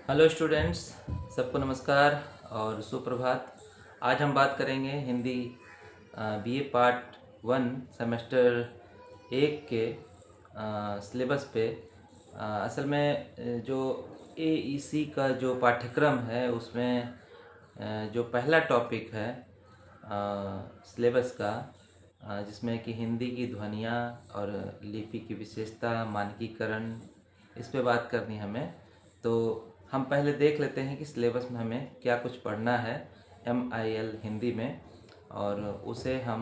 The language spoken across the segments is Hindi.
हेलो स्टूडेंट्स, सबको नमस्कार और सुप्रभात। आज हम बात करेंगे हिंदी बीए पार्ट 1 सेमेस्टर 1 के सिलेबस पे। असल में जो एईसी का जो पाठ्यक्रम है उसमें जो पहला टॉपिक है सिलेबस का, जिसमें कि हिंदी की ध्वनियाँ और लिपि की विशेषता, मानकीकरण, इस पे बात करनी हमें। तो हम पहले देख लेते हैं कि सिलेबस में हमें क्या कुछ पढ़ना है MIL हिंदी में, और उसे हम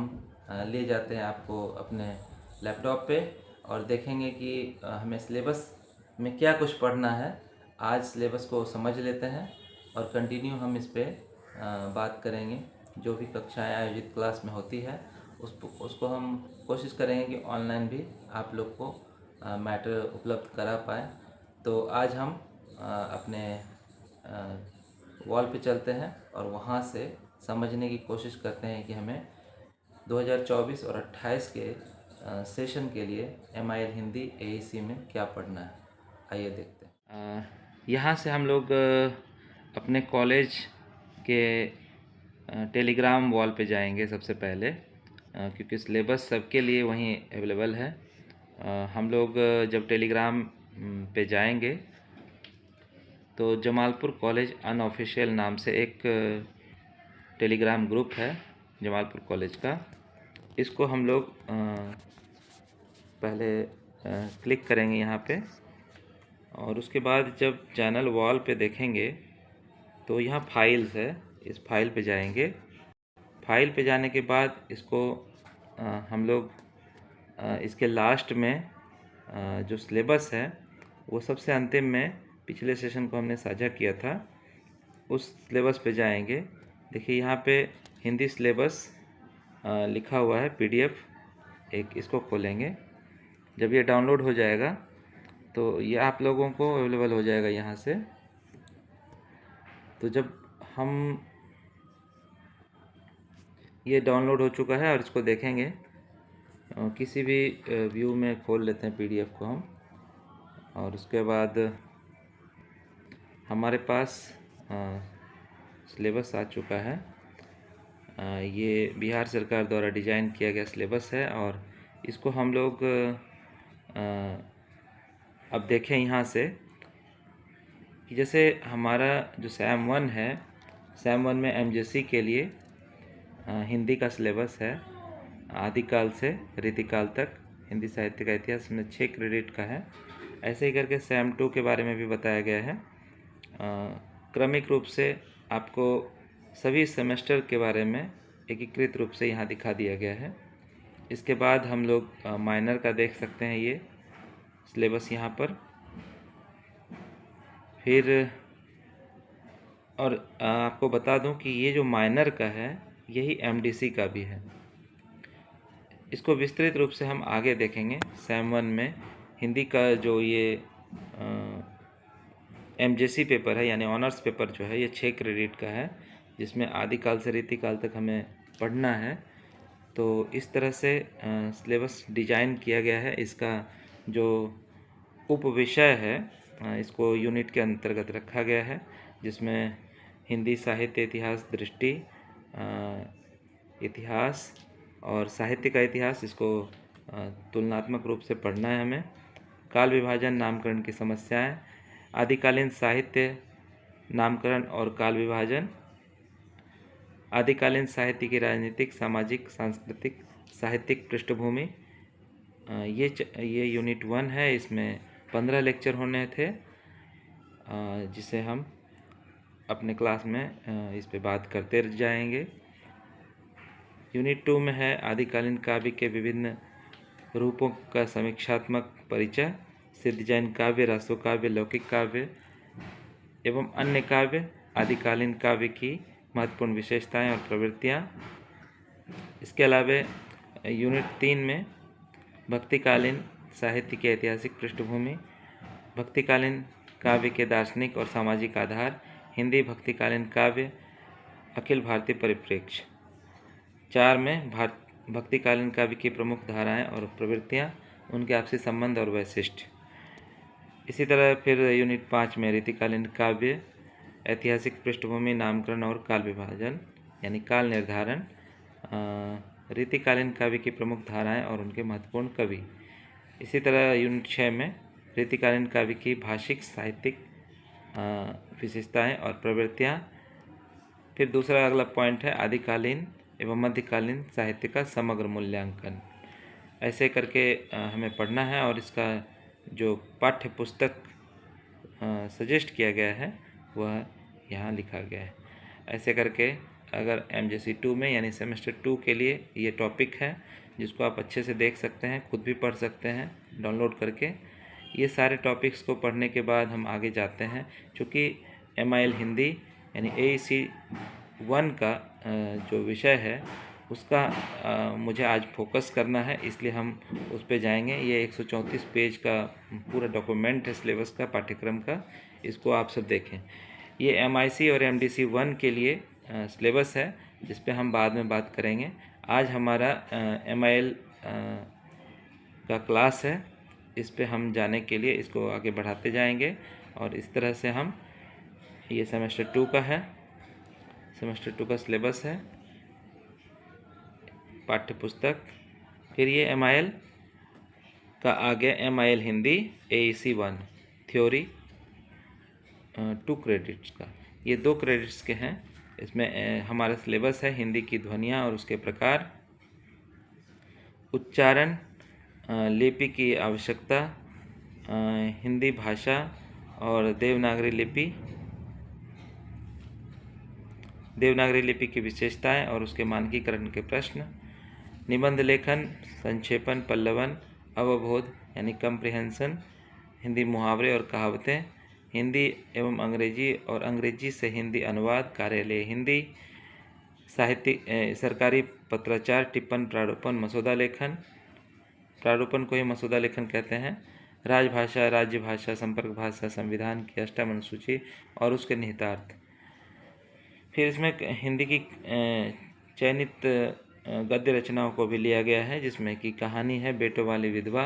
ले जाते हैं आपको अपने लैपटॉप पे और देखेंगे कि हमें सिलेबस में क्या कुछ पढ़ना है। आज सिलेबस को समझ लेते हैं और कंटिन्यू हम इस पे बात करेंगे। जो भी कक्षाएं आयोजित क्लास में होती है उसको हम कोशिश करेंगे कि ऑनलाइन भी आप लोग को मैटर उपलब्ध करा पाए। तो आज हम अपने वॉल पे चलते हैं और वहाँ से समझने की कोशिश करते हैं कि हमें 2024 और 28 के सेशन के लिए MIL हिंदी AEC में क्या पढ़ना है। आइए देखते हैं। यहाँ से हम लोग अपने कॉलेज के टेलीग्राम वॉल पे जाएंगे सबसे पहले, क्योंकि सिलेबस सबके लिए वहीं अवेलेबल है। हम लोग जब टेलीग्राम पे जाएंगे तो जमालपुर कॉलेज अनऑफिशियल नाम से एक टेलीग्राम ग्रुप है जमालपुर कॉलेज का। इसको हम लोग पहले क्लिक करेंगे यहाँ पे, और उसके बाद जब चैनल वॉल पे देखेंगे तो यहाँ फाइल्स है, इस फाइल पे जाएंगे। फाइल पे जाने के बाद इसको हम लोग इसके लास्ट में जो सिलेबस है वो सबसे अंतिम में, पिछले सेशन को हमने साझा किया था उस सिलेबस पे जाएंगे। देखिए यहाँ पे हिंदी सिलेबस लिखा हुआ है PDF, एक इसको खोलेंगे। जब ये डाउनलोड हो जाएगा तो ये आप लोगों को अवेलेबल हो जाएगा यहाँ से। तो जब हम, ये डाउनलोड हो चुका है और इसको देखेंगे, किसी भी व्यू में खोल लेते हैं PDF को हम, और उसके बाद हमारे पास सिलेबस आ चुका है। ये बिहार सरकार द्वारा डिज़ाइन किया गया सिलेबस है और इसको हम लोग अब देखें यहाँ से कि जैसे हमारा जो SAM 1 है, SAM 1 में MJC के लिए हिंदी का सिलेबस है। आदिकाल से रीतिकाल तक हिंदी साहित्य का इतिहास में 6 क्रेडिट का है। ऐसे ही करके SAM 2 के बारे में भी बताया गया है। क्रमिक रूप से आपको सभी सेमेस्टर के बारे में एकीकृत रूप से यहाँ दिखा दिया गया है। इसके बाद हम लोग माइनर का देख सकते हैं, ये सिलेबस यहाँ पर। फिर और आपको बता दूं कि ये जो माइनर का है यही MDC का भी है। इसको विस्तृत रूप से हम आगे देखेंगे। SAM 1 में हिंदी का जो ये MJC पेपर है, यानी ऑनर्स पेपर जो है, ये 6 क्रेडिट का है, जिसमें आदिकाल से रीतिकाल तक हमें पढ़ना है। तो इस तरह से सिलेबस डिजाइन किया गया है। इसका जो उप विषय है इसको यूनिट के अंतर्गत रखा गया है, जिसमें हिंदी साहित्य इतिहास दृष्टि, इतिहास और साहित्य का इतिहास, इसको तुलनात्मक रूप से पढ़ना है हमें। काल विभाजन, नामकरण की समस्याएं, आदिकालीन साहित्य, नामकरण और काल विभाजन, आदिकालीन साहित्य की राजनीतिक, सामाजिक, सांस्कृतिक, साहित्यिक पृष्ठभूमि। ये यूनिट 1 है। इसमें 15 लेक्चर होने थे, जिसे हम अपने क्लास में इस पे बात करते जाएंगे। यूनिट 2 में है आदिकालीन काव्य के विभिन्न रूपों का समीक्षात्मक परिचय, सिद्ध जैन काव्य, रासो काव्य, लौकिक काव्य एवं अन्य काव्य, आदिकालीन काव्य की महत्वपूर्ण विशेषताएं और प्रवृत्तियां। इसके अलावा यूनिट 3 में भक्तिकालीन साहित्य की ऐतिहासिक पृष्ठभूमि, भक्तिकालीन काव्य के दार्शनिक और सामाजिक आधार, हिंदी भक्तिकालीन काव्य, अखिल भारतीय परिप्रेक्ष्य। 4 में भक्तिकालीन काव्य की प्रमुख धाराएं और प्रवृत्तियां, उनके आपसी संबंध और वैशिष्ट्य। इसी तरह फिर यूनिट 5 में रीतिकालीन काव्य, ऐतिहासिक पृष्ठभूमि, नामकरण और काल विभाजन यानी काल निर्धारण, रीतिकालीन काव्य की प्रमुख धाराएं और उनके महत्वपूर्ण कवि। इसी तरह यूनिट 6 में रीतिकालीन काव्य की भाषिक साहित्यिक विशेषताएं और प्रवृत्तियां। फिर दूसरा अगला पॉइंट है आदिकालीन एवं मध्यकालीन साहित्य का समग्र मूल्यांकन। ऐसे करके हमें पढ़ना है और इसका जो पाठ्य पुस्तक सजेस्ट किया गया है वह यहाँ लिखा गया है। ऐसे करके अगर MJC 2 में यानी सेमेस्टर 2 के लिए ये टॉपिक है जिसको आप अच्छे से देख सकते हैं, खुद भी पढ़ सकते हैं डाउनलोड करके। ये सारे टॉपिक्स को पढ़ने के बाद हम आगे जाते हैं। चूँकि MIL हिंदी यानी AEC 1 का जो विषय है उसका मुझे आज फोकस करना है, इसलिए हम उस पे जाएंगे। ये 134 पेज का पूरा डॉक्यूमेंट है सिलेबस का, पाठ्यक्रम का, इसको आप सब देखें। ये MIC और MDC 1 के लिए सिलेबस है जिस पे हम बाद में बात करेंगे। आज हमारा MIL का क्लास है, इस पे हम जाने के लिए इसको आगे बढ़ाते जाएंगे और इस तरह से हम, ये सेमेस्टर 2 का है, सेमेस्टर 2 का सिलेबस है, पाठ्य पुस्तक। फिर ये MIL का आ गया MIL Hindi AEC 1 theory 2 credits का, ये 2 क्रेडिट्स के हैं। इसमें हमारा सिलेबस है हिंदी की ध्वनियाँ और उसके प्रकार, उच्चारण, लिपि की आवश्यकता, हिंदी भाषा और देवनागरी लिपि की विशेषताएं और उसके मानकीकरण के प्रश्न, निबंध लेखन, संक्षेपण, पल्लवन, अवबोध यानी कम्प्रिहेंशन, हिंदी मुहावरे और कहावतें, हिंदी एवं अंग्रेजी और अंग्रेजी से हिंदी अनुवाद, कार्यालय हिंदी, साहित्य, सरकारी पत्राचार, टिप्पण, प्रारूपण, मसौदा लेखन, प्रारूपण को ही मसौदा लेखन कहते हैं, राजभाषा, राज्य भाषा, संपर्क भाषा, संविधान की अष्टम अनुसूची और उसके निहितार्थ। फिर इसमें हिंदी की चयनित गद्य रचनाओं को भी लिया गया है, जिसमें कि कहानी है बेटों वाली विधवा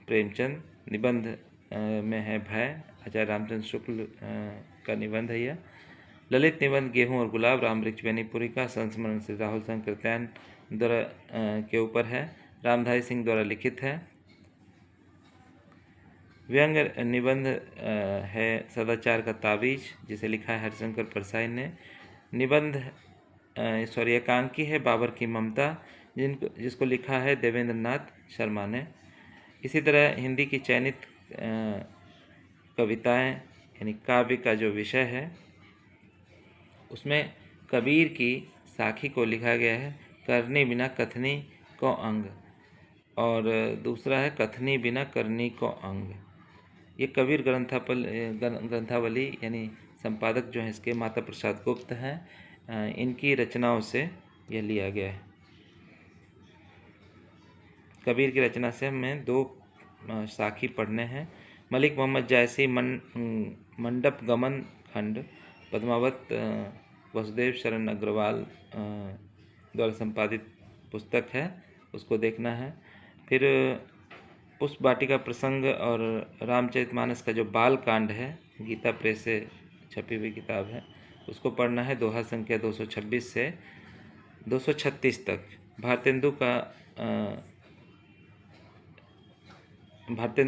प्रेमचंद, निबंध में है भय, आचार्य रामचंद्र शुक्ल का निबंध है यह, ललित निबंध गेहूं और गुलाब रामवृक्ष बेनीपुरी का, संस्मरण श्री राहुल संकृत्यायन द्वारा के ऊपर है, रामधारी सिंह द्वारा लिखित है। व्यंग निबंध है सदाचार का ताबीज, जिसे लिखा है हरिशंकर परसाई ने। निबंध एकांकी है बाबर की ममता, जिसको लिखा है देवेंद्र नाथ शर्मा ने। इसी तरह हिंदी की चयनित कविताएं यानी काव्य का जो विषय है उसमें कबीर की साखी को लिखा गया है करनी बिना कथनी को अंग, और दूसरा है कथनी बिना करनी को अंग। ये कबीर ग्रंथावली यानी संपादक जो हैं इसके माता प्रसाद गुप्त हैं, इनकी रचनाओं से यह लिया गया है। कबीर की रचना से हमें 2 साखी पढ़ने हैं। मलिक मोहम्मद जायसी मंडप गमन खंड पद्मावत वसुदेव शरण अग्रवाल द्वारा संपादित पुस्तक है, उसको देखना है। फिर पुष्प वाटिका प्रसंग और रामचरितमानस का जो बाल कांड है, गीता प्रेस से छपी हुई किताब है, उसको पढ़ना है। दोहा संख्या 226 से 236 तक। भारतेंदु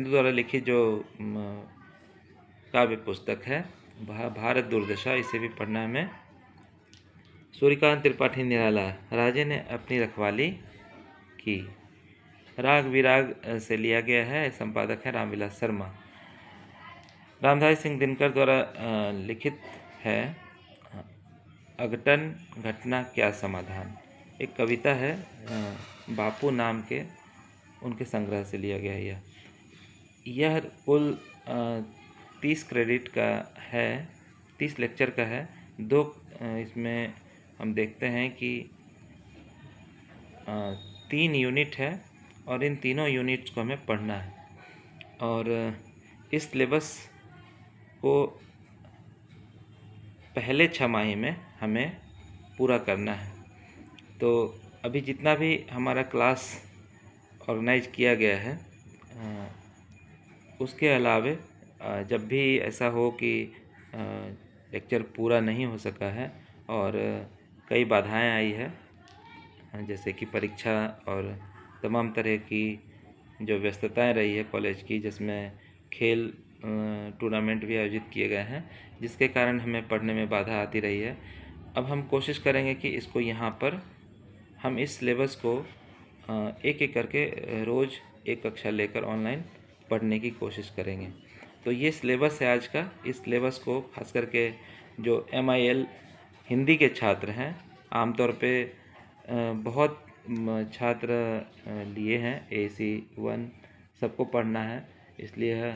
द्वारा लिखित जो काव्य पुस्तक है भारत दुर्दशा, इसे भी पढ़ना है हमें। सूर्यकांत त्रिपाठी निराला, राजे ने अपनी रखवाली की, राग विराग से लिया गया है, संपादक है रामविलास शर्मा। रामधारी सिंह दिनकर द्वारा लिखित है अघटन घटना क्या समाधान, एक कविता है बापू नाम के उनके संग्रह से लिया गया है। यह कुल 30 क्रेडिट का है, 30 लेक्चर का है। 2 इसमें हम देखते हैं कि 3 यूनिट है और इन तीनों यूनिट्स को हमें पढ़ना है और इस सिलेबस को पहले 6 माह में हमें पूरा करना है। तो अभी जितना भी हमारा क्लास ऑर्गेनाइज किया गया है उसके अलावे जब भी ऐसा हो कि लेक्चर पूरा नहीं हो सका है और कई बाधाएं आई है, जैसे कि परीक्षा और तमाम तरह की जो व्यस्तताएं रही है कॉलेज की, जिसमें खेल टूर्नामेंट भी आयोजित किए गए हैं, जिसके कारण हमें पढ़ने में बाधा आती रही है। अब हम कोशिश करेंगे कि इसको यहाँ पर हम इस सिलेबस को एक एक करके रोज़ एक कक्षा लेकर ऑनलाइन पढ़ने की कोशिश करेंगे। तो ये सिलेबस है आज का। इस सिलेबस को खास करके जो MIL हिंदी के छात्र हैं, आमतौर पे बहुत छात्र लिए हैं, AC1 सबको पढ़ना है, इसलिए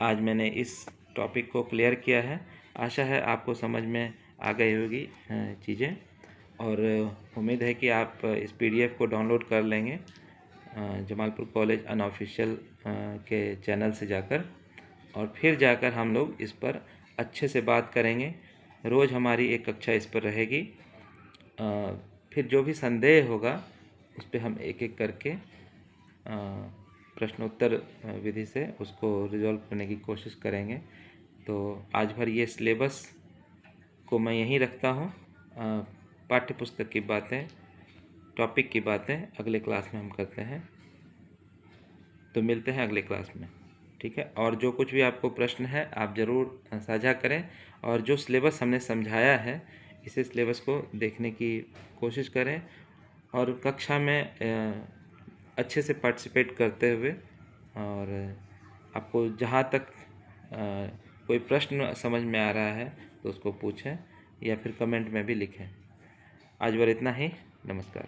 आज मैंने इस टॉपिक को क्लियर किया है। आशा है आपको समझ में आ गई होगी चीज़ें, और उम्मीद है कि आप इस PDF को डाउनलोड कर लेंगे जमालपुर कॉलेज अनऑफिशियल के चैनल से जाकर, और फिर जाकर हम लोग इस पर अच्छे से बात करेंगे। रोज़ हमारी एक कक्षा इस पर रहेगी। फिर जो भी संदेह होगा उस पर हम एक एक करके प्रश्नोत्तर विधि से उसको रिजॉल्व करने की कोशिश करेंगे। तो आज भर ये सिलेबस को मैं यहीं रखता हूँ। पाठ्य पुस्तक की बातें, टॉपिक की बातें अगले क्लास में हम करते हैं। तो मिलते हैं अगले क्लास में, ठीक है। और जो कुछ भी आपको प्रश्न है आप ज़रूर साझा करें, और जो सिलेबस हमने समझाया है इसे सिलेबस को देखने की कोशिश करें, और कक्षा में अच्छे से पार्टिसिपेट करते हुए, और आपको जहाँ तक कोई प्रश्न समझ में आ रहा है तो उसको पूछें या फिर कमेंट में भी लिखें। आज बार इतना ही। नमस्कार।